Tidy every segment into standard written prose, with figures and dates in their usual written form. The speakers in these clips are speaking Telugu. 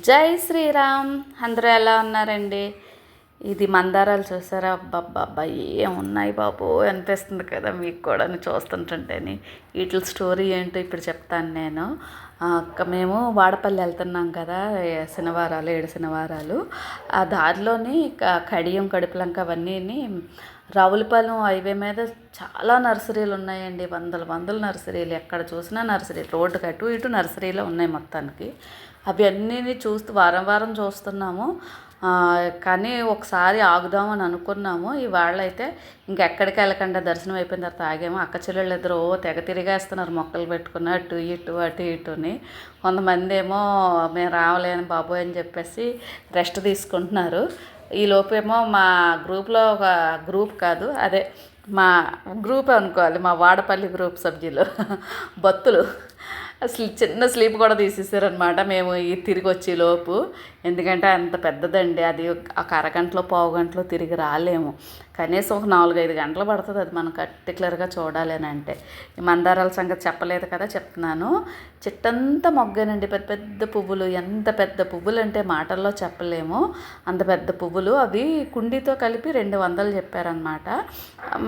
జై శ్రీరామ్. అందరూ ఎలా ఉన్నారండి? ఇది మందారాలు చూసారా? అబ్బబ్బబ్బా ఏమున్నాయి బాబు అనిపిస్తుంది కదా మీకు కూడా చూస్తుంటుంటేని. వీటి స్టోరీ ఏంటో ఇప్పుడు చెప్తాను నేను. మేము వాడపల్లి వెళ్తున్నాం కదా, శనివారాలు 7 శనివారాలు. ఆ దారిలోని కడియం కడుపులంక అవన్నీ రావులపాలెం హైవే మీద చాలా నర్సరీలు ఉన్నాయండి. వందల నర్సరీలు, ఎక్కడ చూసినా నర్సరీలు, రోడ్డుకి అటు ఇటు నర్సరీలో ఉన్నాయి మొత్తానికి. అవి అన్నీ చూస్తూ వారం చూస్తున్నాము. కానీ ఒకసారి ఆగుదామని అనుకున్నాము. ఇవాళ అయితే ఇంకెక్కడికి వెళ్ళకుండా దర్శనం అయిపోయిన తర్వాత ఆగాము. అక్క చెల్లెళ్ళు ఇద్దరు తెగ తిరిగేస్తున్నారు మొక్కలు పెట్టుకుని అటు ఇటుని. కొంతమంది ఏమో మేము రావలేని బాబోయ్ అని చెప్పేసి రెస్ట్ తీసుకుంటున్నారు. ఈ లోపేమో మా గ్రూప్లో ఒక గ్రూప్ కాదు, అదే మా గ్రూప్ అనుకోవాలి, మా వాడపల్లి గ్రూప్ సభ్యులు భక్తులు అసలు చిన్న స్లీప్ కూడా తీసేసారనమాట మేము తిరిగి వచ్చేలోపు. ఎందుకంటే అంత పెద్దదండి అది, ఒక అరగంటలో పావు గంటలో తిరిగి రాలేము. కనీసం ఒక 4-5 గంటలు పడుతుంది అది మనం పర్టికులర్గా చూడాలి అని అంటే. ఈ మందారాల సంగతి చెప్పలేదు కదా, చెప్తున్నాను. చెట్టంతా మొగ్గేనండి, పెద్ద పెద్ద పువ్వులు. ఎంత పెద్ద పువ్వులు అంటే మాటల్లో చెప్పలేము, అంత పెద్ద పువ్వులు. అవి కుండీతో కలిపి 200 చెప్పారనమాట.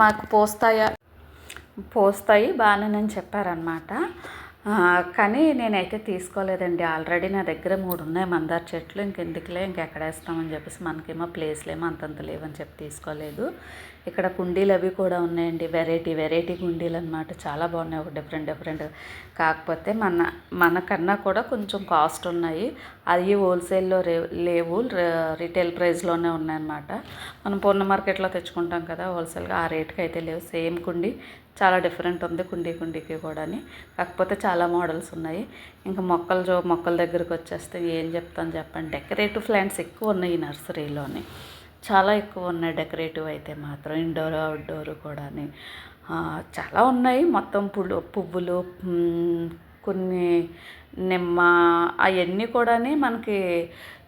మాకు పోస్తాయి బాగానేనని చెప్పారనమాట. కానీ నేనైతే తీసుకోలేదండి. ఆల్రెడీ నా దగ్గర 3 ఉన్నాయి మందార చెట్లు. ఇంకెందుకులే, ఇంకెక్కడ వేస్తామని చెప్పేసి, మనకేమో ప్లేస్లేమో అంతంత లేవని చెప్పి తీసుకోలేదు. ఇక్కడ కుండీలు అవి కూడా ఉన్నాయండి, వెరైటీ కుండీలు అనమాట. చాలా బాగున్నాయి, ఒక డిఫరెంట్. కాకపోతే మనకన్నా కూడా కొంచెం కాస్ట్ ఉన్నాయి. అవి హోల్సేల్లో లేవు, రిటైల్ ప్రైస్లోనే ఉన్నాయన్నమాట. మనం పూర్ణ మార్కెట్లో తెచ్చుకుంటాం కదా హోల్సేల్గా, ఆ రేట్కి అయితే లేవు. సేమ్ కుండీ చాలా డిఫరెంట్ ఉంది కుండీకి కూడా. కాకపోతే చాలా మోడల్స్ ఉన్నాయి. ఇంకా మొక్కల దగ్గరికి వచ్చేస్తే ఏం చెప్తాను చెప్పండి. డెకరేటివ్ ప్లాంట్స్ ఎక్కువ ఉన్నాయి ఈ నర్సరీలోని, చాలా ఎక్కువ ఉన్నాయి. డెకరేటివ్ అయితే మాత్రం ఇండోర్ అవుట్డోర్ కూడా చాలా ఉన్నాయి. మొత్తం పువ్వులు, కొన్ని నిమ్మ, అవన్నీ కూడా మనకి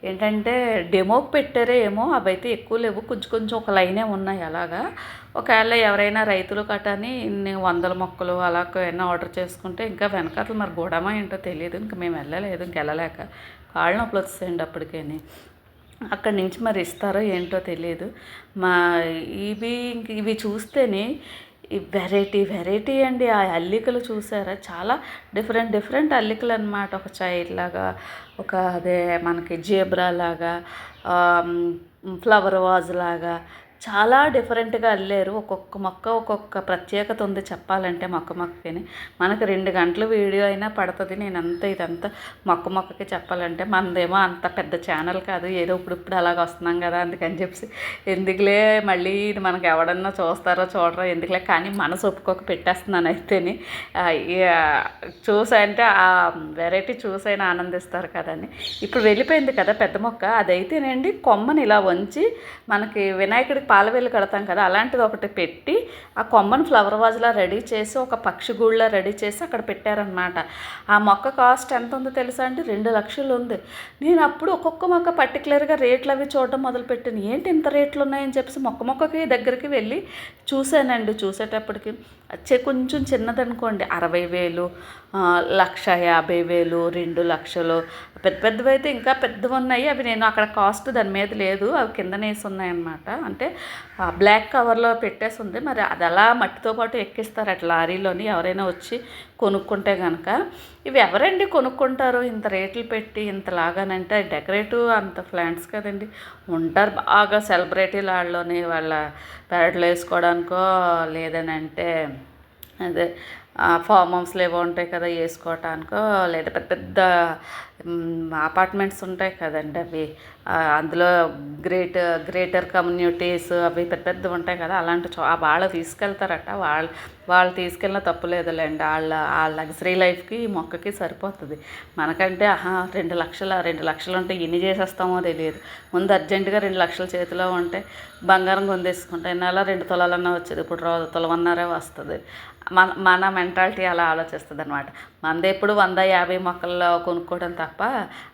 ఏంటంటే డెమోకి పెట్టారే ఏమో, అవైతే ఎక్కువ లేవు, కొంచెం ఒక లైనే ఉన్నాయి. అలాగా ఒకవేళ ఎవరైనా రైతులు కట్టని ఇన్ని 100 మొక్కలు అలా ఏమైనా ఆర్డర్ చేసుకుంటే, ఇంకా వెనకాతలు మరి గోడమా ఏంటో తెలియదు. ఇంకా మేము వెళ్ళలేదు, ఇంకెళ్ళలేక కాళ్ళు నొప్పులు వచ్చేయండి అప్పటికేని. అక్కడి నుంచి మరి ఇస్తారో ఏంటో తెలియదు. ఇవి చూస్తేనే ఈ వెరైటీ అండి. ఆ అల్లికలు చూసారా, చాలా డిఫరెంట్ అల్లికలు అనమాట. ఒక చైర్ లాగా, ఒక అదే మనకి జీబ్రా లాగా, ఫ్లవర్ వాజ్ లాగా చాలా డిఫరెంట్గా అల్లారు. ఒక్కొక్క మొక్క ఒక్కొక్క ప్రత్యేకత ఉంది చెప్పాలంటే. మొక్కకి మనకు 2 గంటల వీడియో అయినా పడుతుంది. ఇదంతా మొక్కకి చెప్పాలంటే. మనదేమో అంత పెద్ద ఛానల్ కాదు, ఏదో ఇప్పుడు అలాగ వస్తున్నాం కదా, అందుకని చెప్పి ఎందుకులే మళ్ళీ ఇది మనకు ఎవడన్నా చూస్తారో చూడరో ఎందుకులే, కానీ మనసు ఒప్పుకోక పెట్టేస్తున్నాను అయితేని. చూసంటే ఆ వెరైటీ చూసైనా ఆనందిస్తారు కదండి. ఇప్పుడు వెళ్ళిపోయింది కదా పెద్ద మొక్క, అదైతేనండి కొమ్మని ఇలా వంచి మనకి వినాయకుడికి పాలవేలు కడతాం కదా, అలాంటిది ఒకటి పెట్టి ఆ కొమ్మను ఫ్లవర్ వాజ్లా రెడీ చేసి, ఒక పక్షి గూళ్ళ రెడీ చేసి అక్కడ పెట్టారనమాట. ఆ మొక్క కాస్ట్ ఎంత ఉందో తెలుసా అండి? 2 లక్షలు ఉంది. నేను అప్పుడు ఒక్కొక్క మొక్క పర్టికులర్గా రేట్లు అవి చూడడం మొదలుపెట్టాను. ఏంటి ఇంత రేట్లు ఉన్నాయని చెప్పేసి మొక్కకి దగ్గరికి వెళ్ళి చూశానండి. చూసేటప్పటికి కొంచెం చిన్నదనుకోండి 60,000, 150,000, 2 లక్షలు. పెద్దవి అయితే ఇంకా పెద్దవి ఉన్నాయి. అవి నేను అక్కడ కాస్ట్ దాని మీద లేదు, అవి కిందనేసి ఉన్నాయన్నమాట. అంటే బ్లాక్ కవర్లో పెట్టేసి ఉంది. మరి అది అలా మట్టితో పాటు ఎక్కిస్తారు అట్లా లారీలోని, ఎవరైనా వచ్చి కొనుక్కుంటే కనుక. ఇవి ఎవరండి కొనుక్కుంటారు ఇంత రేట్లు పెట్టి ఇంతలాగానంటే? డెకరేటివ్ అంత ప్లాంట్స్ కదండి. ఉంటారు బాగా సెలబ్రిటీలు, వాళ్ళ పెరట్లో వేసుకోవడానికో, లేదని అంటే అదే ఫామ్ హౌస్లు ఏవో ఉంటాయి కదా వేసుకోవటానికో, లేదా పెద్ద అపార్ట్మెంట్స్ ఉంటాయి కదండి అవి, అందులో గ్రేటర్ కమ్యూనిటీస్ అవి పెద్ద ఉంటాయి కదా, అలాంటి వాళ్ళు తీసుకెళ్తారట. వాళ్ళు తీసుకెళ్ళిన తప్పులేదులేండి. ఆ లగ్జరీ లైఫ్కి ఈ మొక్కకి సరిపోతుంది. మనకంటే 2 లక్షలు ఉంటే ఎన్ని చేసేస్తామో తెలియదు. ముందు అర్జెంటుగా 2 లక్షల చేతిలో ఉంటే బంగారం కొందేసుకుంటే నెల 2 తులాలన్నా వచ్చేది. ఇప్పుడు తులవన్నారే వస్తుంది. మన మెంటాలిటీ అలా ఆలోచిస్తుంది అనమాట. మనది ఎప్పుడు 100-50 మొక్కల్లో కొనుక్కోవడం తప్ప తప్ప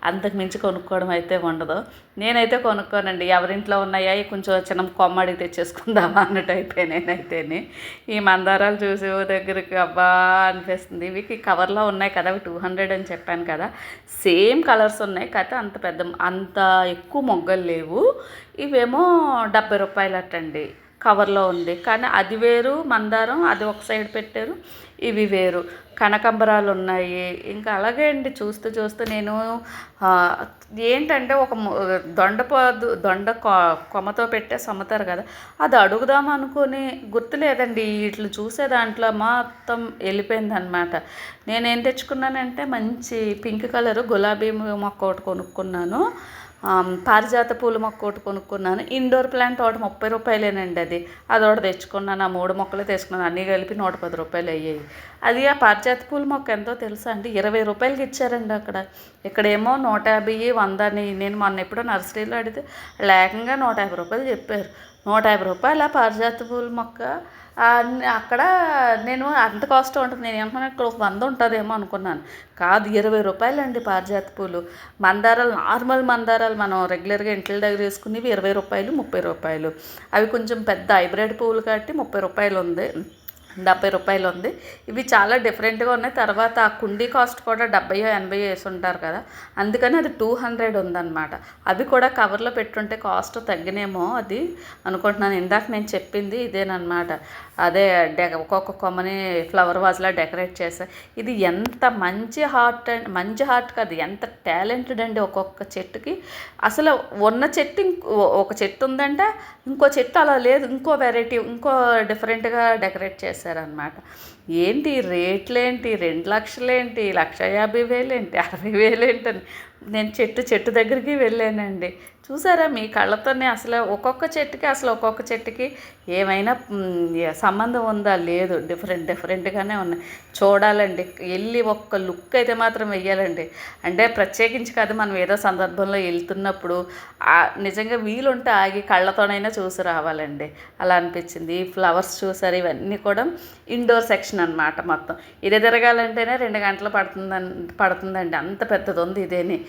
అంతకు మించి కొనుక్కోవడం అయితే ఉండదు. నేనైతే కొనుక్కోనండి. ఎవరింట్లో ఉన్నాయా కొంచెం చిన్న కొమ్మ అడిగి తెచ్చేసుకుందామా అన్నట్టు అయిపోయి నేనైతేనే. ఈ మందారాలు చూసి దగ్గరికి అబ్బా అనిపిస్తుంది. ఇవి కవర్లో ఉన్నాయి కదా, అవి 200 అని చెప్పాను కదా, సేమ్ కలర్స్ ఉన్నాయి. కాకపోతే అంత ఎక్కువ మొగ్గలు లేవు. ఇవేమో 70 రూపాయలు అట్టండి. కవర్లో ఉంది. కానీ అది వేరు మందారం, అది ఒక సైడ్ పెట్టారు. ఇవి వేరు. కనకాంబరాలు ఉన్నాయి. ఇంకా అలాగే అండి చూస్తూ నేను ఏంటంటే ఒక దొండ కొమ్మతో పెట్టేసి అమ్ముతారు కదా, అది అడుగుదాం అనుకుని గుర్తులేదండి. వీటిని చూసే దాంట్లో మొత్తం వెళ్ళిపోయిందనమాట. నేనేం తెచ్చుకున్నానంటే మంచి పింక్ కలరు గులాబీ మొక్క ఒకటి కొనుక్కున్నాను. పారిజాత పూల మొక్క ఒకటి కొనుక్కున్నాను. ఇండోర్ ప్లాంట్ ఒకటి 30 రూపాయలేనండి. అది ఒకటి తెచ్చుకున్నాను. ఆ 3 మొక్కలు తెచ్చుకున్నాను. అన్నీ కలిపి 110 రూపాయలు అయ్యాయి. అది ఆ పారిజాత పూల మొక్క ఎంతో తెలుసా అండి, 20 రూపాయలకి ఇచ్చారండి అక్కడ. ఇక్కడేమో 150, 100 అని. నేను మొన్న ఎప్పుడో నర్సరీలో అడిగితే ఏకంగా 150 రూపాయలు చెప్పారు. 150 రూపాయల పారిజాత పూల మొక్క. అక్కడ నేను అంత కాస్ట్ ఉంటుంది. నేను ఏమన్నా ఇక్కడ ఒక 100 ఉంటుందేమో అనుకున్నాను. కాదు, 20 రూపాయలండి పారిజాత పూలు. మందారాలు, నార్మల్ మందారాలు మనం రెగ్యులర్గా ఇంట్లో దగ్గర వేసుకునేవి 20 రూపాయలు, 30 రూపాయలు. అవి కొంచెం పెద్ద హైబ్రిడ్ పువ్వులు కాబట్టి 30 రూపాయలు ఉంది, 70 రూపాయలు ఉంది. ఇవి చాలా డిఫరెంట్గా ఉన్నాయి. తర్వాత ఆ కుండీ కాస్ట్ కూడా 70, 80 వేసి ఉంటారు కదా, అందుకని అది 200 ఉందన్నమాట. అవి కూడా కవర్లో పెట్టుంటే కాస్ట్ తగ్గినేమో అది అనుకుంటున్నాను. ఇందాక నేను చెప్పింది ఇదేనమాట. అదే ఒక్కొక్క కొమ్మని ఫ్లవర్ వాజ్లా డెకరేట్ చేసా. ఇది ఎంత మంచి హార్ట్ కాదు, ఎంత టాలెంటెడ్ అండి. ఒక్కొక్క చెట్టుకి అసలు ఉన్న చెట్టు ఒక చెట్టు ఉందంటే ఇంకో చెట్టు అలా లేదు, ఇంకో వెరైటీ, ఇంకో డిఫరెంట్గా డెకరేట్ చేశారనమాట. ఏంటి రేట్లేంటి, 2 లక్షలేంటి, 150,000 ఏంటి, 60,000 ఏంటని నేను చెట్టు దగ్గరికి వెళ్ళానండి. చూసారా మీ కళ్ళతోనే అసలు ఒక్కొక్క చెట్టుకి ఏమైనా సంబంధం ఉందా? లేదు. డిఫరెంట్గానే ఉన్నాయి. చూడాలండి, వెళ్ళి ఒక్క లుక్ అయితే మాత్రం వెయ్యాలండి. అంటే ప్రత్యేకించి కాదు, మనం ఏదో సందర్భంలో వెళ్తున్నప్పుడు నిజంగా వీలుంటే ఆగి కళ్ళతోనైనా చూసి రావాలండి. అలా అనిపించింది. ఈ ఫ్లవర్స్ చూసారు, ఇవన్నీ కూడా ఇండోర్ సెక్షన్ అన్నమాట. మొత్తం ఇది తిరగాలంటేనే 2 గంటలు పడుతుందండి. అంత పెద్దది ఉంది. ఇదేని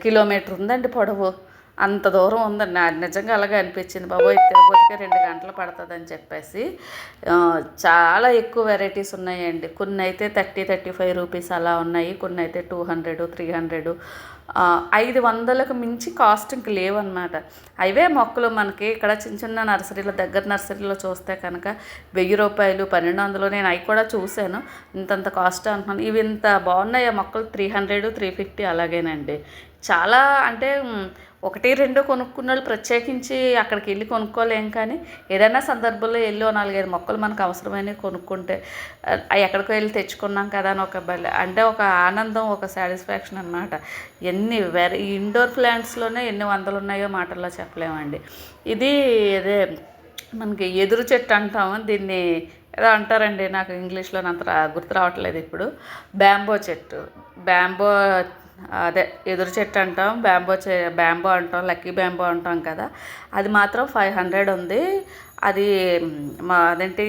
కిలోమీటర్ ఉందండి పొడవు. అంత దూరం ఉందండి. నిజంగా అలాగే అనిపించింది. బాబోయ్, తిరుపతికి 2 గంటలు పడుతుందని చెప్పేసి. చాలా ఎక్కువ వెరైటీస్ ఉన్నాయండి. కొన్ని అయితే 30-35 రూపీస్ అలా ఉన్నాయి. కొన్ని అయితే 200, 300, 500కు మించి కాస్ట్ ఇంక లేవన్నమాట. అవే మొక్కలు మనకి ఇక్కడ చిన్న నర్సరీలో, దగ్గర నర్సరీలో చూస్తే కనుక 1000 రూపాయలు, 1200. నేను అవి కూడా చూశాను. ఇంతంత కాస్ట్ అంటున్నాను. ఇవి ఇంత బాగున్నాయి ఆ మొక్కలు. 300, 350 అలాగేనండి. చాలా అంటే 1, 2 కొనుక్కున్న వాళ్ళు ప్రత్యేకించి అక్కడికి వెళ్ళి కొనుక్కోలేం. కానీ ఏదైనా సందర్భంలో వెళ్ళి 4-5 మొక్కలు మనకు అవసరమైనవి కొనుక్కుంటే ఎక్కడికో వెళ్ళి తెచ్చుకున్నాం కదా అని ఒక ఆనందం, ఒక సాటిస్ఫాక్షన్ అనమాట. ఇండోర్ ప్లాంట్స్లోనే ఎన్ని వందలు ఉన్నాయో మాటల్లో చెప్పలేమండి. ఇది అదే మనకి ఎదురు చెట్టు అంటాము దీన్ని, ఏదో అంటారండి, నాకు ఇంగ్లీష్లో అంత గుర్తు రావట్లేదు ఇప్పుడు. బ్యాంబో చెట్టు, అదే ఎదురు చెట్టు అంటాం, బ్యాంబో అంటాం, లక్కీ బ్యాంబో అంటాం కదా. అది మాత్రం 500 ఉంది. అది అదేంటి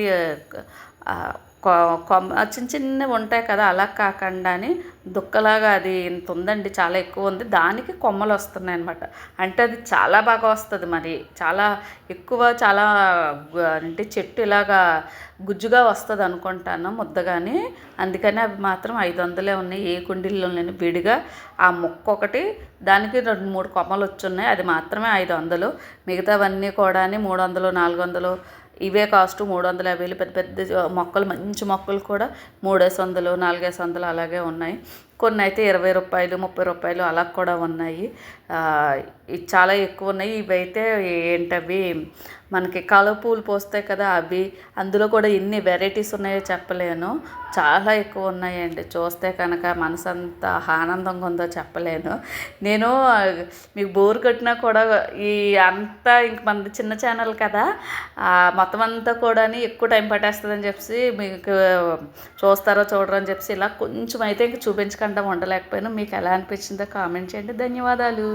చిన్నవి ఉంటాయి కదా, అలా కాకుండా అని దుక్కలాగా అది ఇంత ఉందండి. చాలా ఎక్కువ ఉంది. దానికి కొమ్మలు వస్తున్నాయి అనమాట. అంటే అది చాలా బాగా వస్తుంది. మరి చాలా ఎక్కువ, చాలా అంటే చెట్టు ఇలాగా గుజ్జుగా వస్తుంది అనుకుంటాను, ముద్దగాని. అందుకని అవి మాత్రం 500 ఉన్నాయి. ఏ కుండీల్లోనే విడిగా ఆ మొక్క ఒకటి, దానికి 2-3 కొమ్మలు వచ్చున్నాయి. అది మాత్రమే 500. మిగతావన్నీ కూడా 300, 400 ఇవే కాస్ట్. 350 పెద్ద పెద్ద మొక్కలు, మంచి మొక్కలు కూడా 300, 400 అలాగే ఉన్నాయి. కొన్ని అయితే 20 రూపాయలు, 30 రూపాయలు అలా కూడా ఉన్నాయి. చాలా ఎక్కువ ఉన్నాయి. ఇవైతే ఏంటవి మనకి కలువ పూలు పోస్తాయి కదా అవి. అందులో కూడా ఎన్ని వెరైటీస్ ఉన్నాయో చెప్పలేను. చాలా ఎక్కువ ఉన్నాయండి. చూస్తే కనుక మనసంత ఆనందంగా ఉందో చెప్పలేను. నేను మీకు బోర్ కొట్టినా కూడా ఇంక మనది చిన్న ఛానల్ కదా, మొత్తం అంతా కూడా ఎక్కువ టైం పట్టేస్తుందని చెప్పి మీకు చూస్తారో చూడరో అని చెప్పి ఇలా కొంచెం అయితే ఇంక చూపించకుండా ఉండలేకపోయినా. మీకు ఎలా అనిపించిందో కామెంట్ చేయండి. ధన్యవాదాలు.